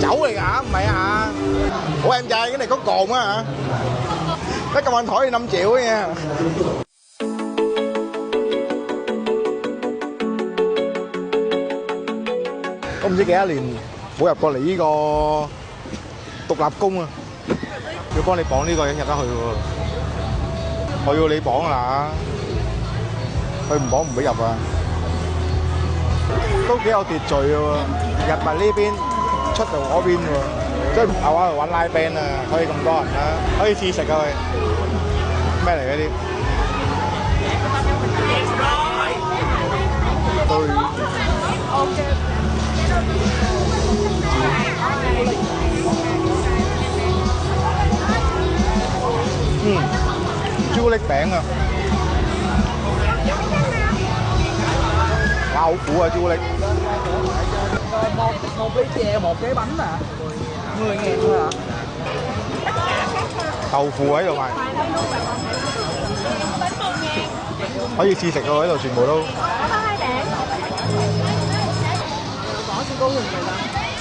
酒嚟㗎，唔係啊？Ủa em trai cái này có cồn á hả? Cái công an thổi thì 5 triệu á nha. Có唔知幾多年冇入過嚟呢個獨立宮啊？要幫你綁呢個人入得去喎，我要你綁啦，佢唔綁唔俾入啊！都幾有秩序嘅喎，入埋呢邊，出到嗰邊喎，即係係話玩拉 band 啊，可以咁多人啦，可以試食啊佢，咩嚟嗰啲？朱古力餅啊！哇，好苦啊朱古力！một ly chè, một cái bánh à. 10.000 thôi à? 豆腐喺度賣，可以試食喎喺度，全部都。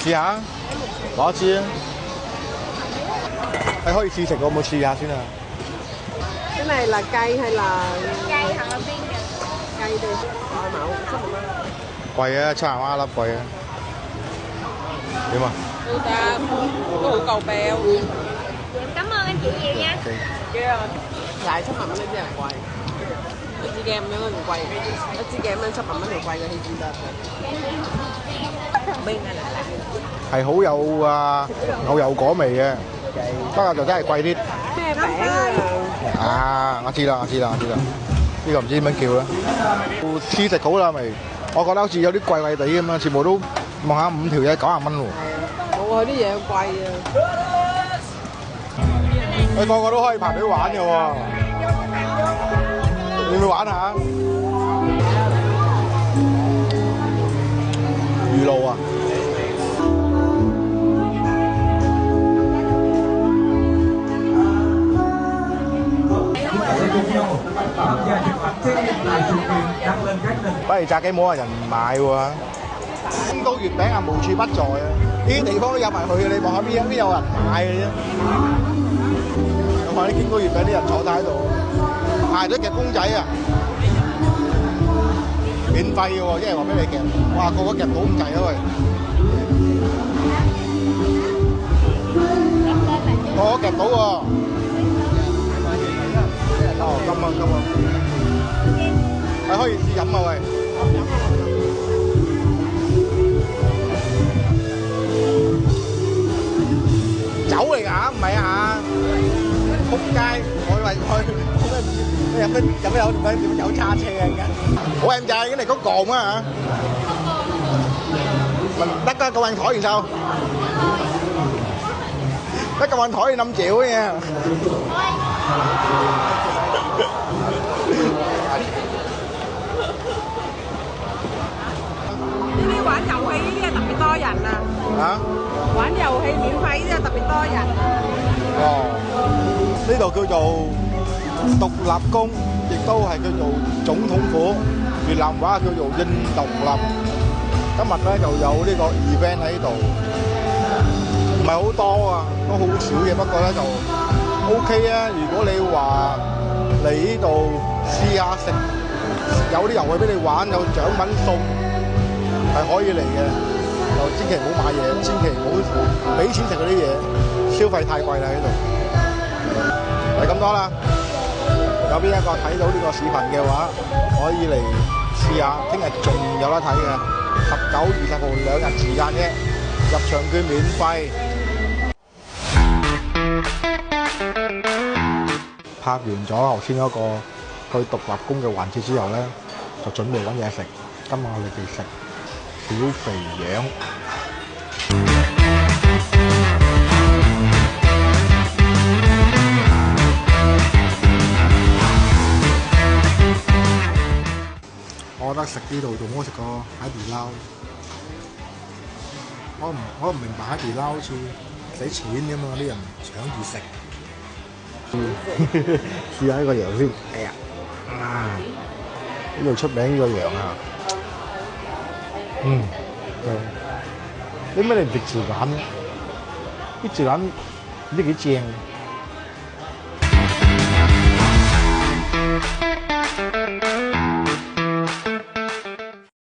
試下，攞一支啊！你可以試食喎，有冇試下先啊Cái này là cây hay là Cây hoặc là viên kìa. cây đi? Rồi mẫu sắp một lắm. 貴啊，7萬一粒貴啊！點啊？ Người ta có hủ cầu bèo. Cảm ơn anh chị nhiều nha. Kia lại sắp mặn lên rất là quay. Ít chi kem nó còn quay. Ít chi kem lên sắp mặn nó còn quay rồi thì chị lên. Bên này là係好有牛油果味嘅，不過就真係貴啲。 咩餅啊？啊，我知啦，呢個唔知點樣叫啦。試食好啦咪，我覺得好似有啲貴貴地咁樣，全部都望下5條嘢90蚊喎。冇啊，啲嘢貴啊。佢個個都可以排隊玩嘅喎，你要唔要玩下？魚露啊！ 不如炸雞冇人買喎，京都月餅啊無處不在啊！呢啲地方都有埋去嘅，你望下邊有人買嘅啫。有埋啲京都月餅啲人坐晒喺度，排隊夾公仔啊，免費嘅喎，一係話俾你夾，哇個個夾到咁滯啊喂！個個夾到喎。 哦，咁啊，係可以試飲啊喂！酒嚟㗎，唔係啊！仆街，我以為飲咩有叉車嘅而家。Ủa em trai cái này có cồn á hả? Mình đắt công an thổi thì sao? Cái công an thổi thì 5 triệu nha. Cái quán dầu khí特別多人啊！嚇？玩遊戲免費啫，特別多人。哦，呢度叫做獨立宮，亦都係叫做總統府，越南話叫做印獨立。今日咧就有呢個 event 喺度，唔係好多啊，都好少嘅，不過咧就 OK 啊。如果你話嚟呢度試下食，有啲遊戲俾你玩，有獎品送，係可以嚟嘅。 就千祈唔好買嘢，千祈唔好俾錢食嗰啲嘢，消費太貴啦喺度。係咁多啦。有邊一個睇到呢個視頻嘅話，可以嚟試下。聽日仲有得睇嘅，19、20號2日時間啫，入場券免費。拍完咗頭先嗰個去獨立宮嘅環節之後咧，就準備揾嘢食。今晚我哋食小肥羊。我覺得食呢度仲好食過海底撈。我唔明白海底撈好似使錢咁嘛，啲人搶住食。試下呢個羊先。哎呀，呢度出名呢個羊啊！點解你唔食潮眼咧？啲字眼唔知幾正。